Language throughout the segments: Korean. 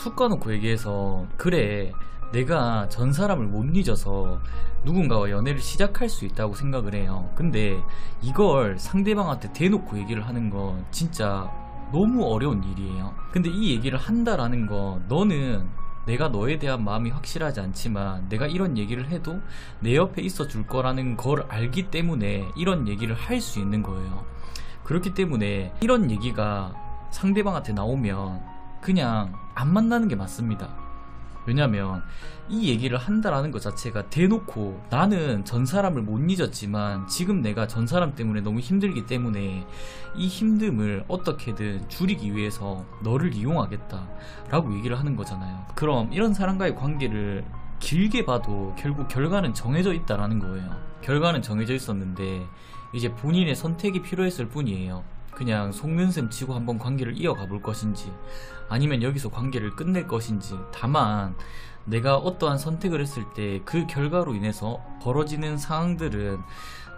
툭 까놓고 얘기해서 그래 내가 전 사람을 못 잊어서 누군가와 연애를 시작할 수 있다고 생각을 해요. 근데 이걸 상대방한테 대놓고 얘기를 하는 건 진짜 너무 어려운 일이에요. 근데 이 얘기를 한다라는 건 너는 내가 너에 대한 마음이 확실하지 않지만 내가 이런 얘기를 해도 내 옆에 있어 줄 거라는 걸 알기 때문에 이런 얘기를 할 수 있는 거예요. 그렇기 때문에 이런 얘기가 상대방한테 나오면 그냥 안 만나는 게 맞습니다. 왜냐면 이 얘기를 한다라는 것 자체가 대놓고 나는 전 사람을 못 잊었지만 지금 내가 전 사람 때문에 너무 힘들기 때문에 이 힘듦을 어떻게든 줄이기 위해서 너를 이용하겠다 라고 얘기를 하는 거잖아요. 그럼 이런 사람과의 관계를 길게 봐도 결국 결과는 정해져 있다라는 거예요. 결과는 정해져 있었는데 이제 본인의 선택이 필요했을 뿐이에요. 그냥 속는셈 치고 한번 관계를 이어가 볼 것인지 아니면 여기서 관계를 끝낼 것인지. 다만 내가 어떠한 선택을 했을 때 그 결과로 인해서 벌어지는 상황들은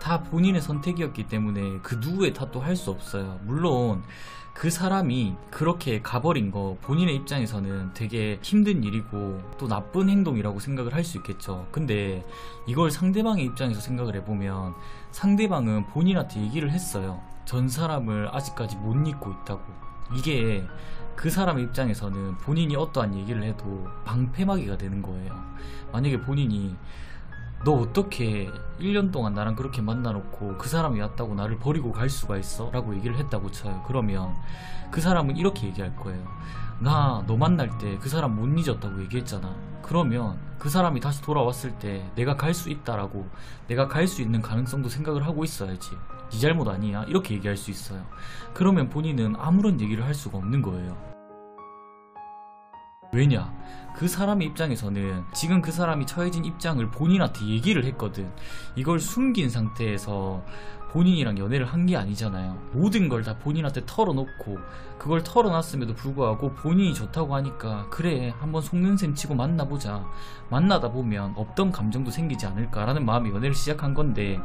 다 본인의 선택이었기 때문에 그 누구의 탓도 할 수 없어요. 물론 그 사람이 그렇게 가버린 거 본인의 입장에서는 되게 힘든 일이고 또 나쁜 행동이라고 생각을 할 수 있겠죠. 근데 이걸 상대방의 입장에서 생각을 해보면 상대방은 본인한테 얘기를 했어요. 전 사람을 아직까지 못 잊고 있다고. 이게 그 사람의 입장에서는 본인이 어떠한 얘기를 해도 방패막이가 되는 거예요. 만약에 본인이 너 어떻게 1년 동안 나랑 그렇게 만나놓고 그 사람이 왔다고 나를 버리고 갈 수가 있어? 라고 얘기를 했다고 쳐요. 그러면 그 사람은 이렇게 얘기할 거예요. 나 너 만날 때 그 사람 못 잊었다고 얘기했잖아. 그러면 그 사람이 다시 돌아왔을 때 내가 갈 수 있다라고, 내가 갈 수 있는 가능성도 생각을 하고 있어야지. 네 잘못 아니야? 이렇게 얘기할 수 있어요. 그러면 본인은 아무런 얘기를 할 수가 없는 거예요. 왜냐? 그 사람의 입장에서는 지금 그 사람이 처해진 입장을 본인한테 얘기를 했거든. 이걸 숨긴 상태에서 본인이랑 연애를 한 게 아니잖아요. 모든 걸 다 본인한테 털어놓고 그걸 털어놨음에도 불구하고 본인이 좋다고 하니까 그래 한번 속는셈 치고 만나보자. 만나다 보면 없던 감정도 생기지 않을까라는 마음에 연애를 시작한 건데,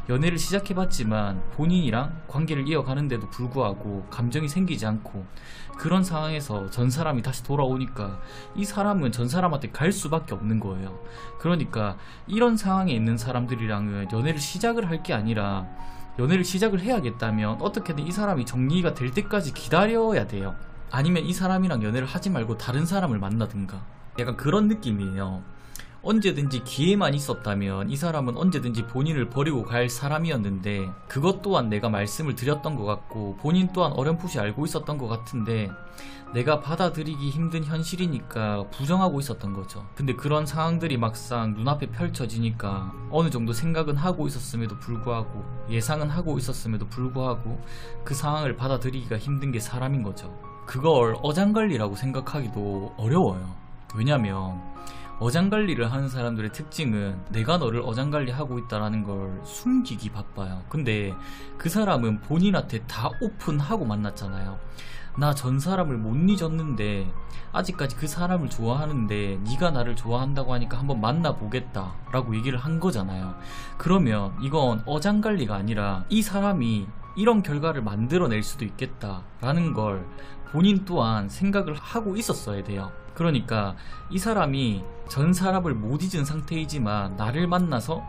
연애를 시작해봤지만 본인이랑 관계를 이어가는데도 불구하고 감정이 생기지 않고 그런 상황에서 전 사람이 다시 돌아오니까 이 사람은 전 사람한테 갈 수밖에 없는 거예요. 그러니까 이런 상황에 있는 사람들이랑은 연애를 시작을 할 게 아니라 연애를 시작을 해야겠다면 어떻게든 이 사람이 정리가 될 때까지 기다려야 돼요. 아니면 이 사람이랑 연애를 하지 말고 다른 사람을 만나든가. 약간 그런 느낌이에요. 언제든지 기회만 있었다면 이 사람은 언제든지 본인을 버리고 갈 사람이었는데 그것 또한 내가 말씀을 드렸던 것 같고 본인 또한 어렴풋이 알고 있었던 것 같은데 내가 받아들이기 힘든 현실이니까 부정하고 있었던 거죠. 근데 그런 상황들이 막상 눈앞에 펼쳐지니까 어느 정도 생각은 하고 있었음에도 불구하고 예상은 하고 있었음에도 불구하고 그 상황을 받아들이기가 힘든 게 사람인 거죠. 그걸 어장관리라고 생각하기도 어려워요. 왜냐면 어장관리를 하는 사람들의 특징은 내가 너를 어장관리하고 있다는 걸 숨기기 바빠요. 근데 그 사람은 본인한테 다 오픈하고 만났잖아요. 나 전 사람을 못 잊었는데 아직까지 그 사람을 좋아하는데 네가 나를 좋아한다고 하니까 한번 만나보겠다 라고 얘기를 한 거잖아요. 그러면 이건 어장관리가 아니라 이 사람이 이런 결과를 만들어낼 수도 있겠다 라는 걸 본인 또한 생각을 하고 있었어야 돼요. 그러니까 이 사람이 전 사람을 못 잊은 상태이지만 나를 만나서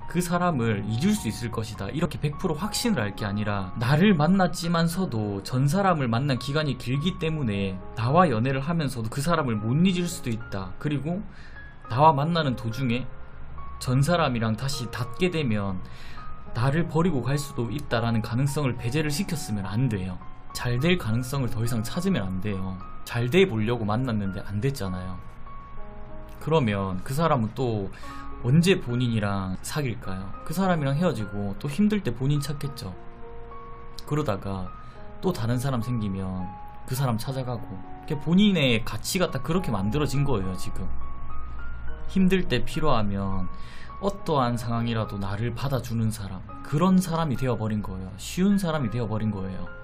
그 사람을 잊을 수 있을 것이다 이렇게 100% 확신을 할 게 아니라 나를 만났지만서도 전 사람을 만난 기간이 길기 때문에 나와 연애를 하면서도 그 사람을 못 잊을 수도 있다. 그리고 나와 만나는 도중에 전 사람이랑 다시 닿게 되면 나를 버리고 갈 수도 있다라는 가능성을 배제를 시켰으면 안 돼요. 잘 될 가능성을 더 이상 찾으면 안 돼요. 잘 돼 보려고 만났는데 안 됐잖아요. 그러면 그 사람은 또 언제 본인이랑 사귈까요? 그 사람이랑 헤어지고 또 힘들 때 본인 찾겠죠. 그러다가 또 다른 사람 생기면 그 사람 찾아가고 본인의 가치가 딱 그렇게 만들어진 거예요. 지금 힘들 때 필요하면 어떠한 상황이라도 나를 받아주는 사람, 그런 사람이 되어버린 거예요. 쉬운 사람이 되어버린 거예요.